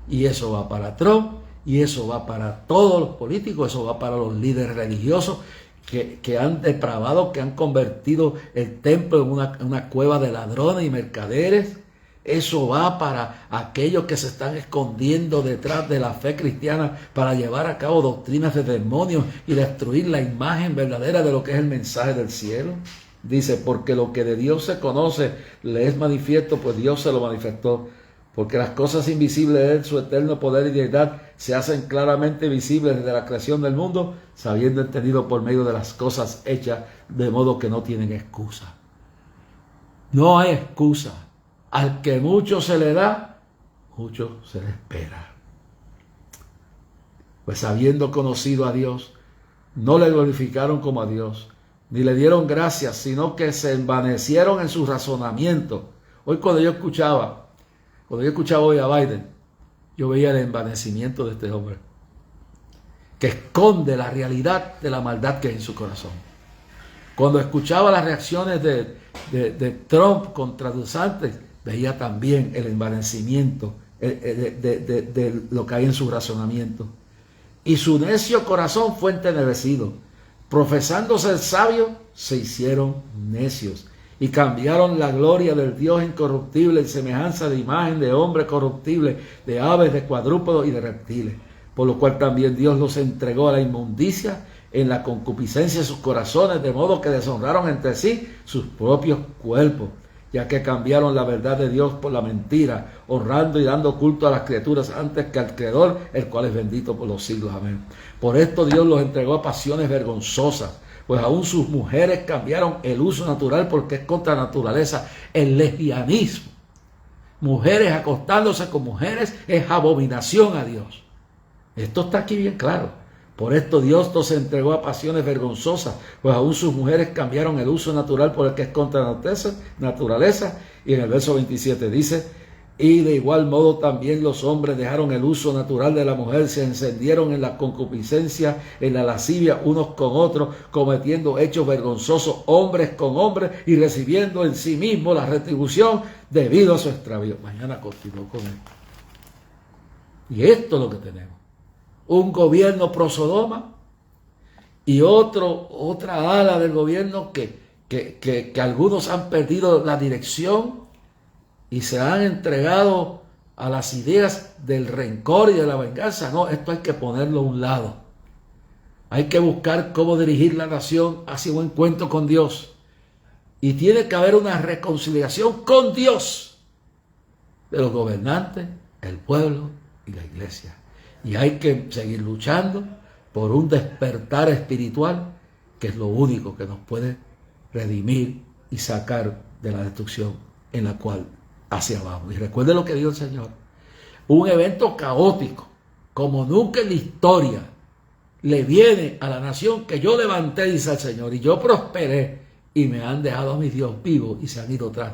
y eso va para Trump, y eso va para todos los políticos, eso va para los líderes religiosos que han depravado, que han convertido el templo en una cueva de ladrones y mercaderes. Eso va para aquellos que se están escondiendo detrás de la fe cristiana para llevar a cabo doctrinas de demonios y destruir la imagen verdadera de lo que es el mensaje del cielo. Dice: porque lo que de Dios se conoce le es manifiesto, pues Dios se lo manifestó. Porque las cosas invisibles de Él, su eterno poder y deidad, se hacen claramente visibles desde la creación del mundo, sabiendo entendido por medio de las cosas hechas, de modo que no tienen excusa. No hay excusa. Al que mucho se le da, mucho se le espera. Pues habiendo conocido a Dios, no le glorificaron como a Dios, ni le dieron gracias, sino que se envanecieron en su razonamiento. Hoy cuando yo escuchaba hoy a Biden, yo veía el envanecimiento de este hombre, que esconde la realidad de la maldad que hay en su corazón. Cuando escuchaba las reacciones de Trump contra DeSantis, veía también el envanecimiento de lo que hay en su razonamiento. Y su necio corazón fue entenebrecido. Profesándose el sabio, se hicieron necios. Y cambiaron la gloria del Dios incorruptible en semejanza de imagen de hombre corruptible, de aves, de cuadrúpedos y de reptiles. Por lo cual también Dios los entregó a la inmundicia en la concupiscencia de sus corazones, de modo que deshonraron entre sí sus propios cuerpos, ya que cambiaron la verdad de Dios por la mentira, honrando y dando culto a las criaturas antes que al Creador, el cual es bendito por los siglos. Amén. Por esto Dios los entregó a pasiones vergonzosas, pues aún sus mujeres cambiaron el uso natural, porque es contra naturaleza el lesbianismo. Mujeres acostándose con mujeres es abominación a Dios. Esto está aquí bien claro. Por esto Dios nos entregó a pasiones vergonzosas, pues aún sus mujeres cambiaron el uso natural por el que es contra la naturaleza. Y en el verso 27 dice: y de igual modo también los hombres dejaron el uso natural de la mujer, se encendieron en la concupiscencia, en la lascivia unos con otros, cometiendo hechos vergonzosos hombres con hombres y recibiendo en sí mismo la retribución debido a su extravío. Mañana continúo con esto. Y esto es lo que tenemos. Un gobierno pro Sodoma y otra ala del gobierno que algunos han perdido la dirección y se han entregado a las ideas del rencor y de la venganza. No, esto hay que ponerlo a un lado. Hay que buscar cómo dirigir la nación hacia un encuentro con Dios. Y tiene que haber una reconciliación con Dios de los gobernantes, el pueblo y la iglesia. Y hay que seguir luchando por un despertar espiritual, que es lo único que nos puede redimir y sacar de la destrucción en la cual hacia abajo. Y recuerde lo que dijo el Señor: un evento caótico como nunca en la historia le viene a la nación que yo levanté, dice el Señor, y yo prosperé, y me han dejado a mi Dios vivo y se han ido tras